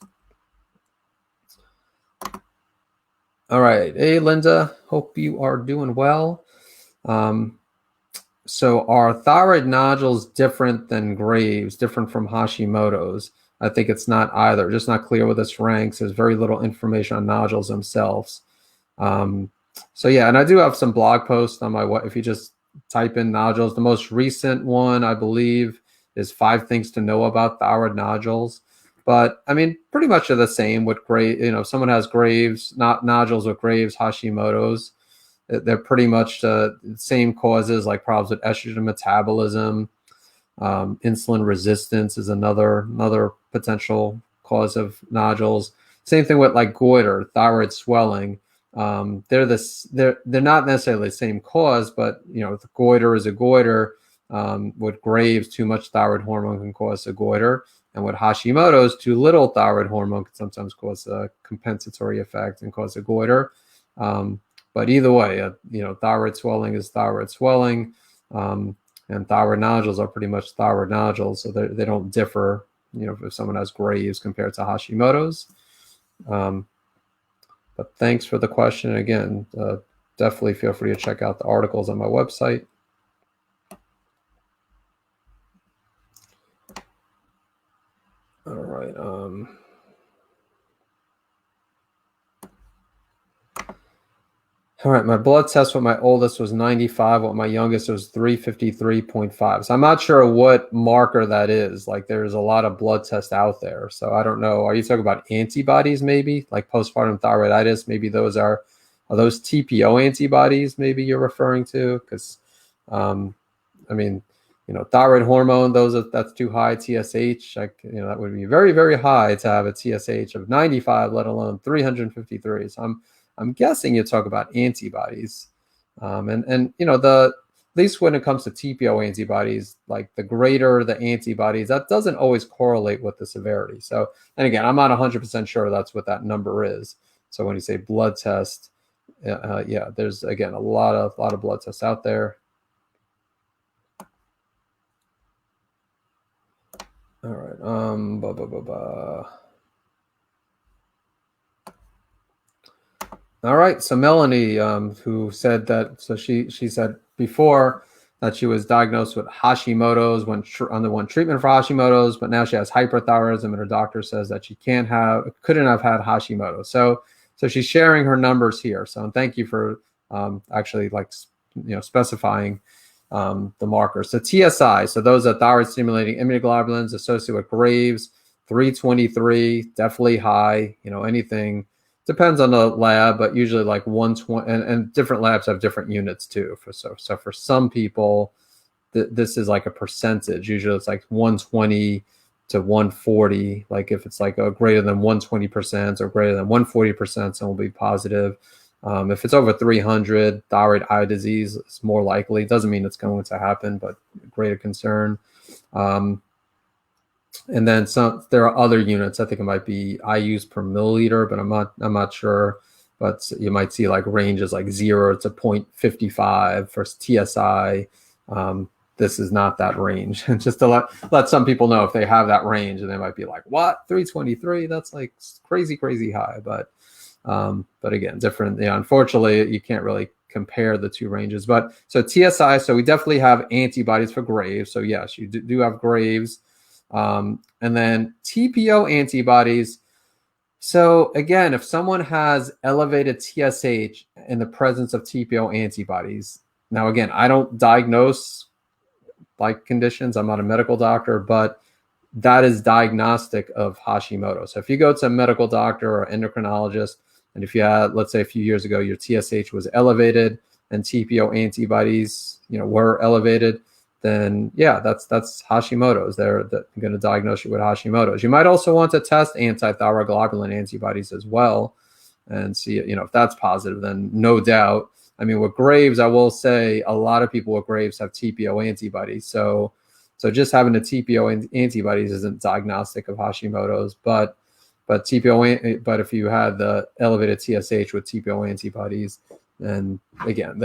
All right. Hey, Linda, hope you are doing well. So are thyroid nodules different than Graves, different from Hashimoto's? I think it's not either. Just not clear with its ranks. There's very little information on nodules themselves. So yeah, and I do have some blog posts on my if you just type in nodules. The most recent one, I believe, is 5 things to know about thyroid nodules. But I mean, pretty much are the same with Graves. You know, if someone has Graves, not nodules with Graves, Hashimoto's, they're pretty much the same causes, like problems with estrogen metabolism. Insulin resistance is another potential cause of nodules. Same thing with like goiter, thyroid swelling. They're not necessarily the same cause, but you know, the goiter is a goiter. With Graves, too much thyroid hormone can cause a goiter, and with Hashimoto's, too little thyroid hormone can sometimes cause a compensatory effect and cause a goiter. But either way, you know, thyroid swelling is thyroid swelling, and thyroid nodules are pretty much thyroid nodules, so they don't differ. You know, if someone has Graves compared to Hashimoto's. But thanks for the question again. Definitely feel free to check out the articles on my website. All right. All right, my blood test with my oldest was 95. With my youngest, it was 353.5. So I'm not sure what marker that is. Like, there's a lot of blood tests out there. So I don't know. Are you talking about antibodies maybe? Like postpartum thyroiditis? Maybe those are those TPO antibodies maybe you're referring to? Because, I mean, you know, thyroid hormone, that's too high. TSH, you know, that would be very, very high to have a TSH of 95, let alone 353. So I'm guessing you talk about antibodies, and you know, at least when it comes to TPO antibodies, like the greater the antibodies, that doesn't always correlate with the severity. So, and again, I'm not 100% sure that's what that number is. So when you say blood test, yeah, there's again a lot of blood tests out there. All right. All right. So Melanie, who said that, so she said before that she was diagnosed with Hashimoto's, underwent treatment for Hashimoto's, but now she has hyperthyroidism, and her doctor says that she couldn't have had Hashimoto's. So she's sharing her numbers here. So thank you for actually, like, you know, specifying the markers. So TSI, so those are thyroid stimulating immunoglobulins associated with Graves, 323, definitely high. You know, anything. Depends on the lab, but usually like 120, and different labs have different units too. So for some people, this is like a percentage. Usually it's like 120 to 140. Like if it's like a greater than 120% or greater than 140%, someone will be positive. If it's over 300, thyroid eye disease is more likely. Doesn't mean it's going to happen, but greater concern. And then there are other units. I think it might be IUs per milliliter, but I'm not sure. But you might see like ranges like 0 to 0.55 for TSI. This is not that range. And just to let some people know if they have that range, and they might be like, what, 323? That's like crazy high. But again, different. Yeah, unfortunately, you can't really compare the two ranges. But so TSI, so we definitely have antibodies for Graves. So yes, you do have Graves. And then TPO antibodies. So again, if someone has elevated TSH in the presence of TPO antibodies, now again, I don't diagnose like conditions. I'm not a medical doctor, but that is diagnostic of Hashimoto. So if you go to a medical doctor or endocrinologist, and if you had, let's say a few years ago, your TSH was elevated and TPO antibodies, you know, were elevated, then yeah, that's Hashimoto's. They're going to diagnose you with Hashimoto's. You might also want to test anti-thyroid globulin antibodies as well and see, you know, if that's positive, then no doubt. I mean, with Graves, I will say a lot of people with Graves have TPO antibodies. So just having the TPO antibodies isn't diagnostic of Hashimoto's, but if you had the elevated TSH with TPO antibodies, then again,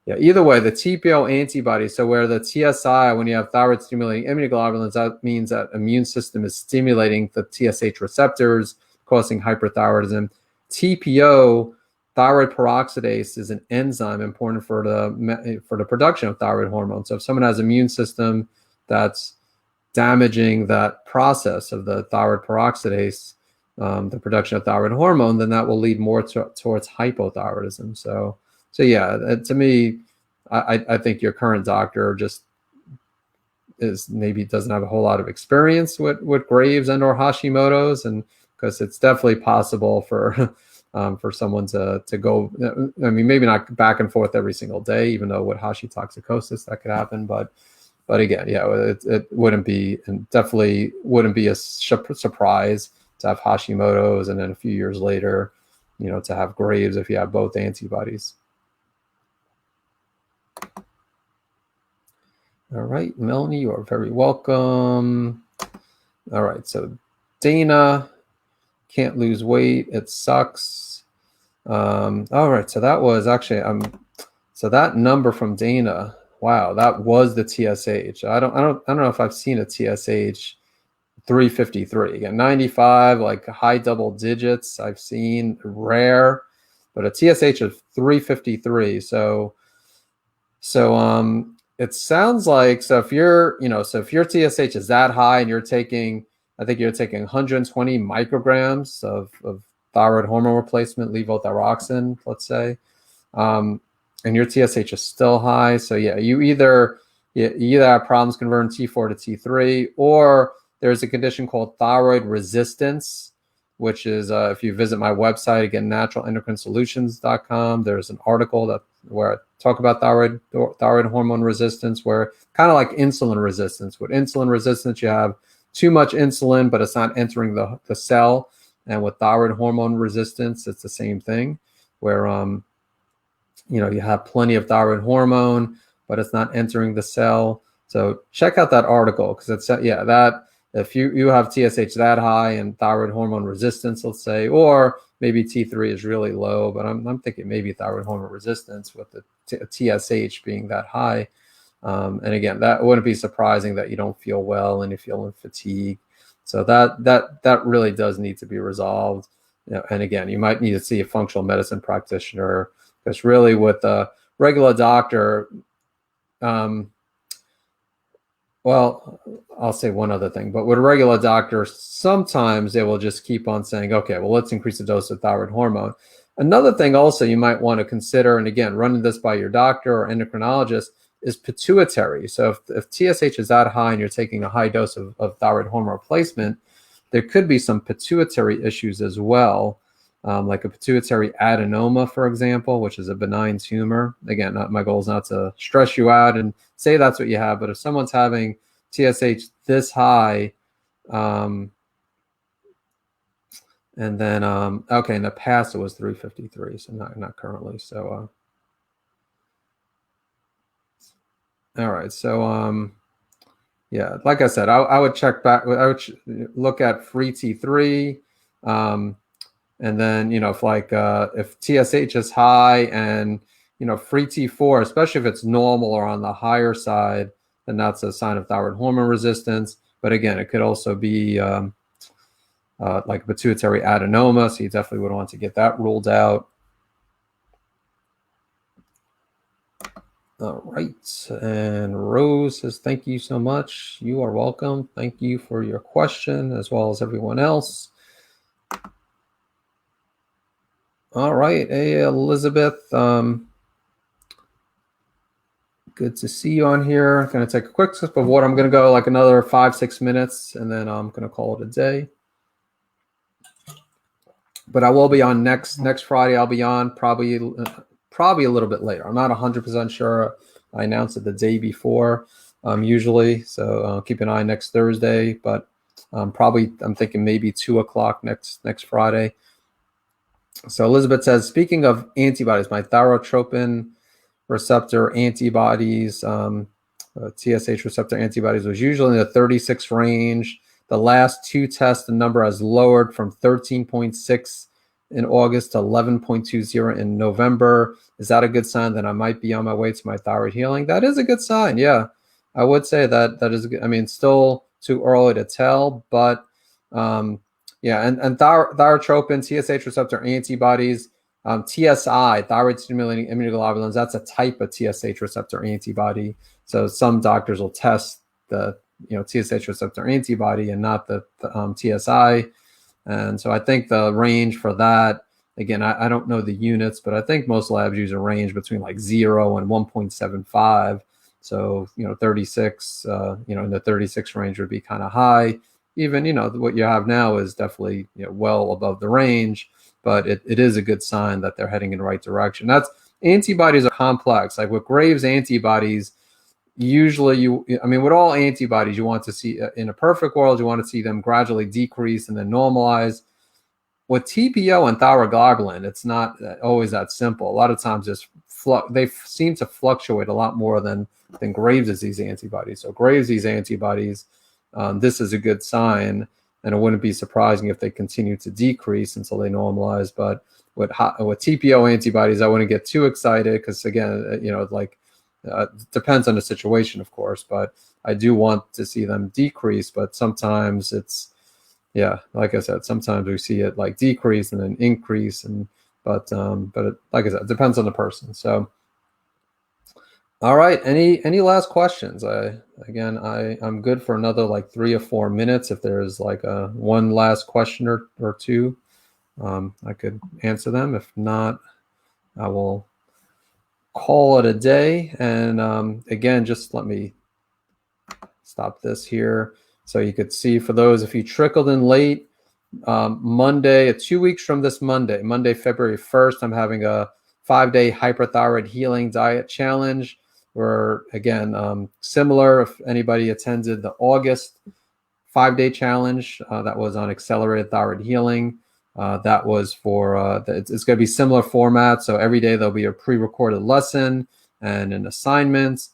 yeah, either way, the TPO antibodies, so where the TSI, when you have thyroid stimulating immunoglobulins, that means that immune system is stimulating the TSH receptors, causing hyperthyroidism. TPO, thyroid peroxidase is an enzyme important for the production of thyroid hormone. So if someone has an immune system that's damaging that process of the thyroid peroxidase, the production of thyroid hormone, then that will lead more towards hypothyroidism. So yeah, to me, I think your current doctor just maybe doesn't have a whole lot of experience with Graves and or Hashimoto's, and because it's definitely possible for someone to go, I mean, maybe not back and forth every single day, even though with Hashitoxicosis that could happen, but again, yeah, it wouldn't be, and definitely wouldn't be a surprise to have Hashimoto's and then a few years later, to have Graves if you have both antibodies. All right, Melanie, you are very welcome. All right, so Dana, can't lose weight, it sucks. All right, so that was actually so that number from Dana, wow, that was the TSH. I don't know if I've seen a TSH 353. Again, 95, like high double digits, I've seen, rare, but a TSH of 353. So it sounds like, so if your TSH is that high and you're taking, I think you're taking 120 micrograms of thyroid hormone replacement, levothyroxine, let's say, and your TSH is still high. So yeah, you either have problems converting T4 to T3, or there's a condition called thyroid resistance, which is, if you visit my website, again, naturalendocrinesolutions.com, there's an article where I talk about thyroid hormone resistance, where kind of like insulin resistance. With insulin resistance, you have too much insulin, but it's not entering the cell. And with thyroid hormone resistance, it's the same thing, where you have plenty of thyroid hormone, but it's not entering the cell. So check out that article, because it's that if you have TSH that high and thyroid hormone resistance, let's say, or maybe T3 is really low, but I'm thinking maybe thyroid hormone resistance with the TSH being that high. And again, that wouldn't be surprising that you don't feel well and you're feeling fatigue. So that really does need to be resolved. And again, you might need to see a functional medicine practitioner, because really with a regular doctor, well, I'll say one other thing, but with a regular doctor, sometimes they will just keep on saying, okay, well, let's increase the dose of thyroid hormone. Another thing also you might want to consider, and again, running this by your doctor or endocrinologist, is pituitary. So if TSH is that high and you're taking a high dose of thyroid hormone replacement, there could be some pituitary issues as well, like a pituitary adenoma, for example, which is a benign tumor. Again, my goal is not to stress you out and say that's what you have, but if someone's having TSH this high, and then, okay, in the past it was 353, so not currently. So, all right, so, yeah, like I said, I would check back, I would look at free T3, and then, if TSH is high and, free T4, especially if it's normal or on the higher side, then that's a sign of thyroid hormone resistance. But again, it could also be like a pituitary adenoma, so you definitely would want to get that ruled out. All right, and Rose says, thank you so much. You are welcome. Thank you for your question, as well as everyone else. All right, hey, Elizabeth, good to see you on here. I'm going to take a quick sip of water. I'm going to go like another 5-6 minutes, and then I'm going to call it a day. But I will be on next Friday. I'll be on probably a little bit later. I'm not 100% sure. I announce it the day before, usually. So keep an eye next Thursday. But I'm thinking maybe 2 o'clock next Friday. So Elizabeth says, speaking of antibodies, my thyrotropin receptor antibodies, TSH receptor antibodies, was usually in the 36 range. The last 2 tests, the number has lowered from 13.6 in August to 11.20 in November. Is that a good sign that I might be on my way to my thyroid healing? That is a good sign. Yeah, I would say that is good. I mean, still too early to tell, but yeah, and thyrotropin, TSH receptor antibodies, TSI, thyroid stimulating immunoglobulins, that's a type of TSH receptor antibody. So some doctors will test the TSH receptor antibody and not the TSI. And so I think the range for that, again, I don't know the units, but I think most labs use a range between like 0 and 1.75. So, 36, in the 36 range would be kind of high. Even, what you have now is definitely well above the range, but it is a good sign that they're heading in the right direction. Antibodies are complex. Like with Graves' antibodies, usually with all antibodies, you want to see, in a perfect world, you want to see them gradually decrease and then normalize. With TPO and thyroglobulin, it's not always that simple. A lot of times they seem to fluctuate a lot more than Graves' disease antibodies. So Graves' disease antibodies, this is a good sign, and it wouldn't be surprising if they continue to decrease until they normalize. But with TPO antibodies, I wouldn't get too excited because, again, depends on the situation, of course, but I do want to see them decrease. But sometimes like I said, sometimes we see it like decrease and then increase, but like I said, it depends on the person. So, all right, any last questions? I'm good for another like 3 or 4 minutes. If there's like one last question or two, I could answer them. If not, I will call it a day. And again, just let me stop this here so you could see, for those, if you trickled in late, Monday, 2 weeks from this Monday, February 1st, I'm having a 5-day hyperthyroid healing diet challenge where, again, similar, if anybody attended the August 5-day challenge, that was on accelerated thyroid healing. That was for, it's going to be similar format. So every day there'll be a pre-recorded lesson and an assignment.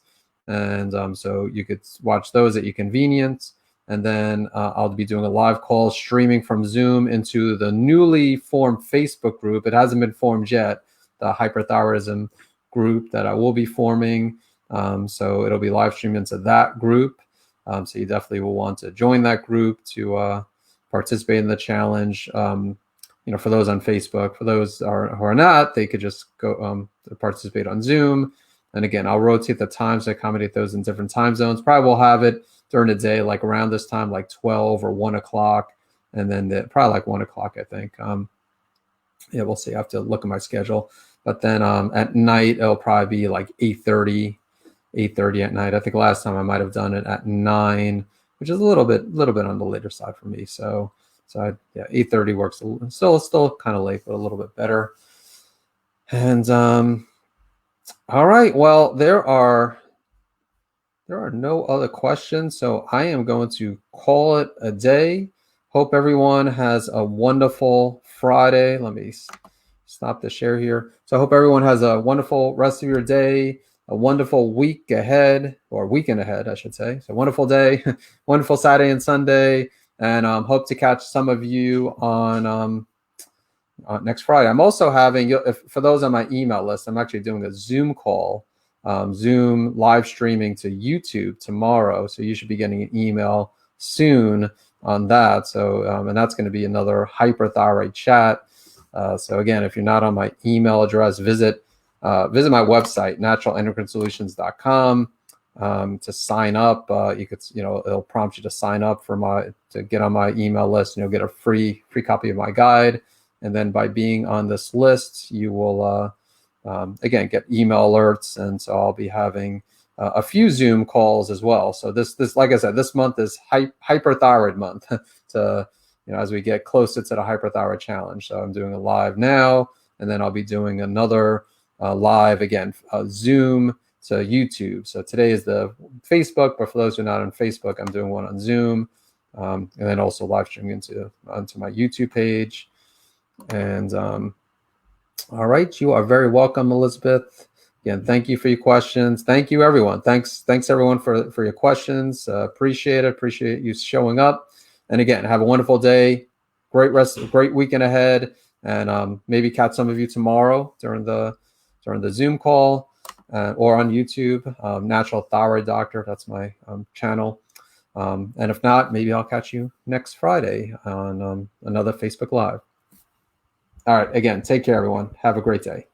And so you could watch those at your convenience. And then I'll be doing a live call streaming from Zoom into the newly formed Facebook group. It hasn't been formed yet, the hyperthyroidism group that I will be forming. So it'll be live streamed into that group. So you definitely will want to join that group to participate in the challenge. For those on Facebook, for those who are not, they could just go participate on Zoom. And again, I'll rotate the times to accommodate those in different time zones. Probably we'll have it during the day, like around this time, like 12 or 1 o'clock. And then probably like 1 o'clock, I think. We'll see. I have to look at my schedule. But then at night, it'll probably be like 8:30 at night. I think last time I might have done it at 9, which is a little bit on the later side for me. So 8:30 works. Still kind of late, but a little bit better. And all right. Well, there are no other questions, so I am going to call it a day. Hope everyone has a wonderful Friday. Let me stop the share here. So I hope everyone has a wonderful rest of your day, a wonderful week ahead, or weekend ahead, I should say. So wonderful day, wonderful Saturday and Sunday, and hope to catch some of you on next Friday. I'm also having, for those on my email list, I'm actually doing a Zoom call, Zoom live streaming to YouTube tomorrow. So you should be getting an email soon on that. So, and that's going to be another hyperthyroid chat. So again, if you're not on my email address, visit my website, naturalendocrinesolutions.com, to sign up. You could, it'll prompt you to sign up to get on my email list, and you'll get a free copy of my guide. And then by being on this list, you will, again, get email alerts. And so I'll be having a few Zoom calls as well. So this, like I said, this month is hyperthyroid month to, as we get closer to the hyperthyroid challenge. So I'm doing a live now, and then I'll be doing another live again, Zoom to YouTube. So today is the Facebook, but for those who are not on Facebook, I'm doing one on Zoom, and then also live streaming onto my YouTube page. And all right, you are very welcome, Elizabeth. Again, thank you for your questions. Thank you, everyone. Thanks everyone for your questions. Appreciate it. Appreciate you showing up. And again, have a wonderful day. Great weekend ahead. And maybe catch some of you tomorrow during the Zoom call or on YouTube. Natural Thyroid Doctor. That's my channel. And if not, maybe I'll catch you next Friday on another Facebook Live. All right. Again, take care, everyone. Have a great day.